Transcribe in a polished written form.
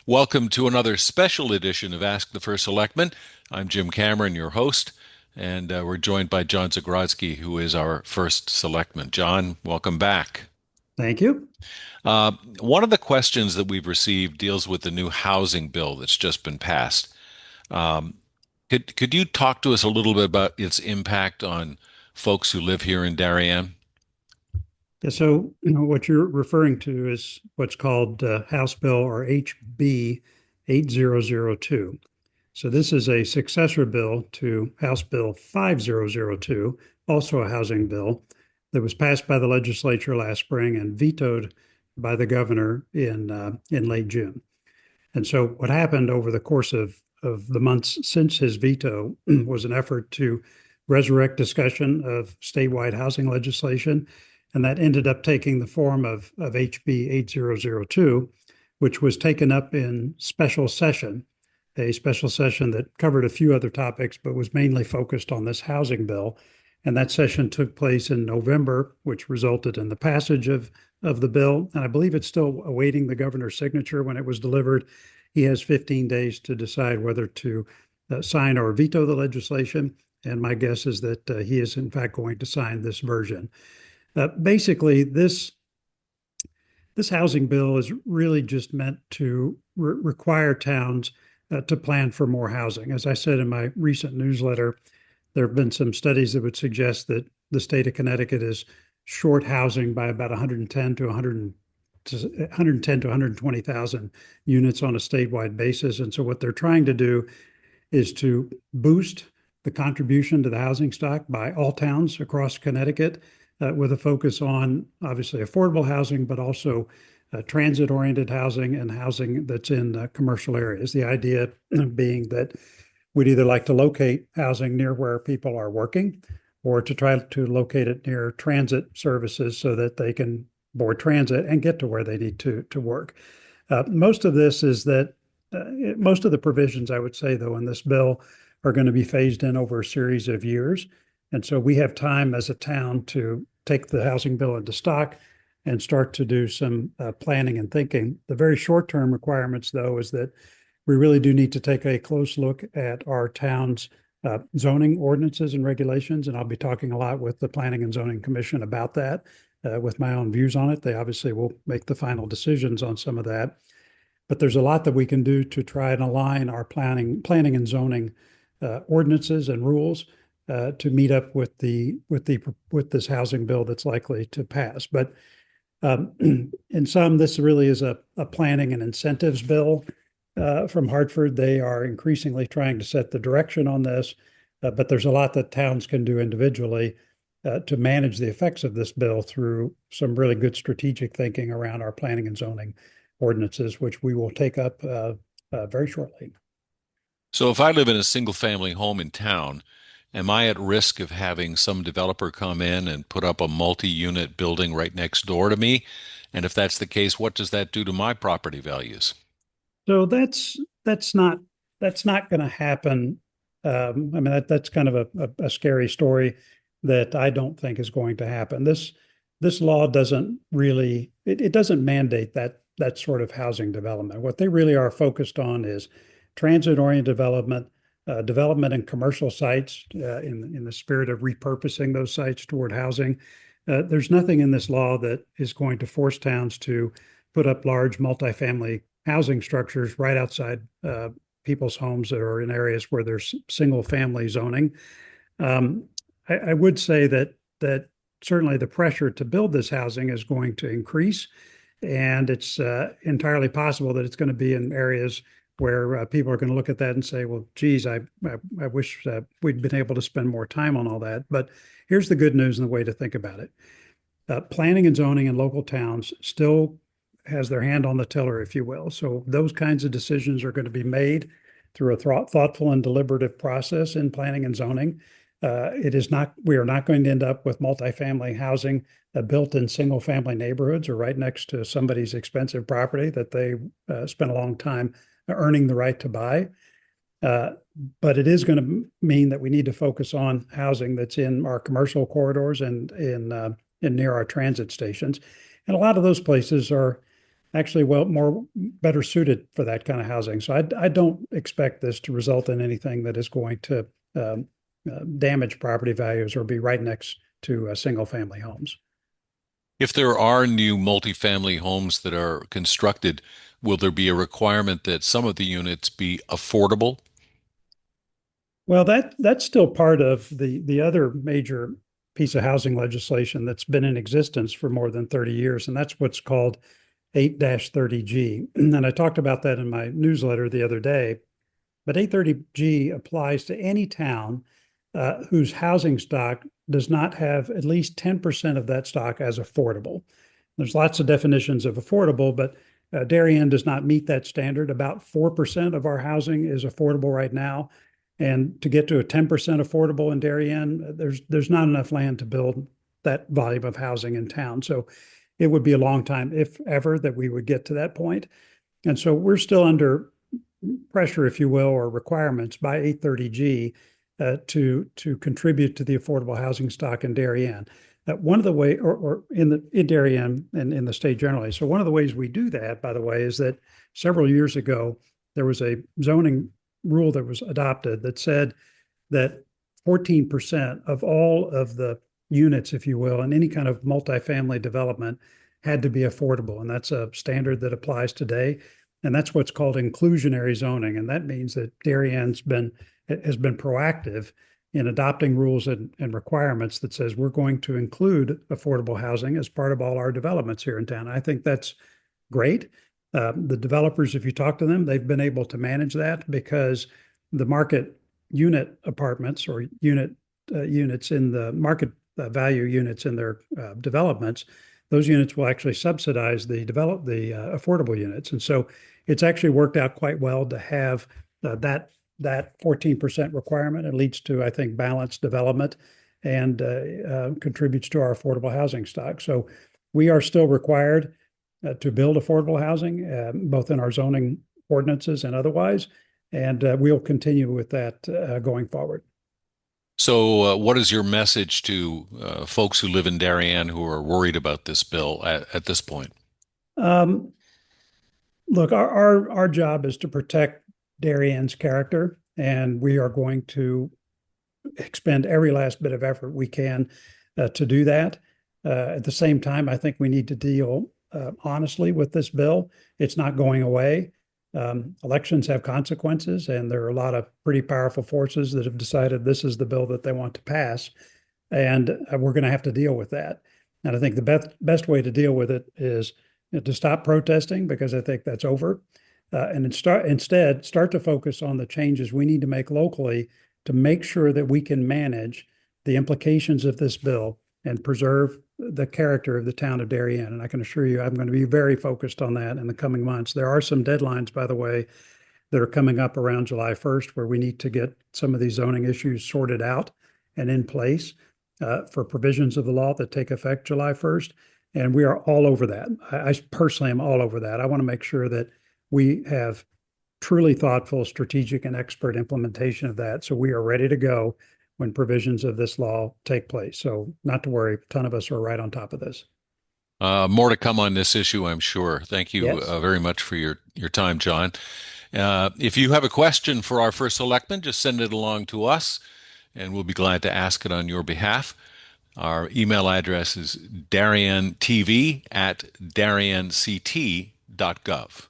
Welcome to another special edition of Ask the First Selectman. I'm Jim Cameron, your host, and we're joined by Jon Zagrodzky, who is our first selectman. John, welcome back. Thank you. One of the questions that we've received deals with the new housing bill that's just been passed. Um, could you talk to us a little bit about its impact on folks who live here in Darien? Yeah, so what you're referring to is what's called House Bill or HB 8002. So this is a successor bill to House Bill 5002, also a housing bill that was passed by the legislature last spring and vetoed by the governor in late June. And so what happened over the course of the months since his veto was an effort to resurrect discussion of statewide housing legislation. And that ended up taking the form of HB 8002, which was taken up in special session, a special session that covered a few other topics, but was mainly focused on this housing bill. And that session took place in November, which resulted in the passage of the bill. And I believe it's still awaiting the governor's signature when it was delivered. He has 15 days to decide whether to sign or veto the legislation. And my guess is that he is, in fact, going to sign this version. Basically, this housing bill is really just meant to require towns to plan for more housing. As I said in my recent newsletter, there have been some studies that would suggest that the state of Connecticut is short housing by about 110 to 120,000 units on a statewide basis. And so what they're trying to do is to boost the contribution to the housing stock by all towns across Connecticut, with a focus on obviously affordable housing, but also transit-oriented housing and housing that's in commercial areas. The idea being that we'd either like to locate housing near where people are working or to try to locate it near transit services so that they can board transit and get to where they need to work. Most of this is that most of the provisions, I would say, though, in this bill are going to be phased in over a series of years. And so we have time as a town to take the housing bill into stock and start to do some planning and thinking. The very short term requirements, though, is that we really do need to take a close look at our town's zoning ordinances and regulations. And I'll be talking a lot with the Planning and Zoning Commission about that, with my own views on it. They obviously will make the final decisions on some of that. But there's a lot that we can do to try and align our planning and zoning ordinances and rules to meet up with this housing bill that's likely to pass. But in some, this really is a planning and incentives bill from Hartford. They are increasingly trying to set the direction on this, but there's a lot that towns can do individually to manage the effects of this bill through some really good strategic thinking around our planning and zoning ordinances, which we will take up very shortly. So if I live in a single family home in town, am I at risk of having some developer come in and put up a multi-unit building right next door to me? And if that's the case, what does that do to my property values? So that's not going to happen. I mean, that's kind of a scary story that I don't think is going to happen. This law doesn't really it doesn't mandate that sort of housing development. What they really are focused on is transit-oriented development, development in commercial sites in the spirit of repurposing those sites toward housing. There's nothing in this law that is going to force towns to put up large multifamily housing structures right outside people's homes that are in areas where there's single family zoning. Um, I would say that certainly the pressure to build this housing is going to increase, and it's entirely possible that it's going to be in areas where people are going to look at that and say, "Well, geez, I wish we'd been able to spend more time on all that." But here's the good news and the way to think about it: planning and zoning in local towns still has their hand on the tiller, if you will. So those kinds of decisions are going to be made through a thoughtful and deliberative process in planning and zoning. It is not, we are not going to end up with multifamily housing built in single family neighborhoods or right next to somebody's expensive property that they spent a long time earning the right to buy. Uh, but it is going to mean that we need to focus on housing that's in our commercial corridors and in near our transit stations. And a lot of those places are actually well more better suited for that kind of housing. So I don't expect this to result in anything that is going to damage property values or be right next to single family homes. If there are new multifamily homes that are constructed, will there be a requirement that some of the units be affordable? Well, that's still part of the other major piece of housing legislation that's been in existence for more than 30 years, and that's what's called 8-30G. And I talked about that in my newsletter the other day. But 830G applies to any town whose housing stock does not have at least 10% of that stock as affordable. There's lots of definitions of affordable, but Darien does not meet that standard. About 4% of our housing is affordable right now. And to get to a 10% affordable in Darien, there's not enough land to build that volume of housing in town. So it would be a long time, if ever, that we would get to that point. And so we're still under pressure, if you will, or requirements by 830G to contribute to the affordable housing stock in Darien. One of the way, or in Darien and in the state generally. So one of the ways we do that, by the way, is that several years ago there was a zoning rule that was adopted that said that 14% of all of the units, if you will, in any kind of multifamily development had to be affordable. And that's a standard that applies today. And that's what's called inclusionary zoning. And that means that Darien's has been proactive in adopting rules and requirements that says we're going to include affordable housing as part of all our developments here in town. I think that's great. The developers, if you talk to them, they've been able to manage that because the market unit apartments or units in the market value units in their developments, those units will actually subsidize the affordable units. And so it's actually worked out quite well to have that 14% requirement. It leads to, I think, balanced development and contributes to our affordable housing stock. So we are still required to build affordable housing, both in our zoning ordinances and otherwise. And we'll continue with that going forward. So, what is your message to folks who live in Darien who are worried about this bill at this point? Um, Look, our job is to protect Darien's character, and we are going to expend every last bit of effort we can to do that. At the same time, I think we need to deal honestly with this bill. It's not going away. Elections have consequences, and there are a lot of pretty powerful forces that have decided this is the bill that they want to pass, and we're going to have to deal with that. And I think the best way to deal with it is to stop protesting because I think that's over, and instead start to focus on the changes we need to make locally to make sure that we can manage the implications of this bill and preserve the character of the town of Darien. And I can assure you, I'm going to be very focused on that in the coming months. There are some deadlines, by the way, that are coming up around July 1st, where we need to get some of these zoning issues sorted out and in place for provisions of the law that take effect July 1st. And we are all over that. I personally am all over that. I want to make sure that we have truly thoughtful, strategic, and expert implementation of that. So we are ready to go when provisions of this law take place. So not to worry, a ton of us are right on top of this. More to come on this issue, I'm sure. Thank you Yes. very much for your time, John. If you have a question for our first selectman, just send it along to us, and we'll be glad to ask it on your behalf. Our email address is darientv@darienct.gov.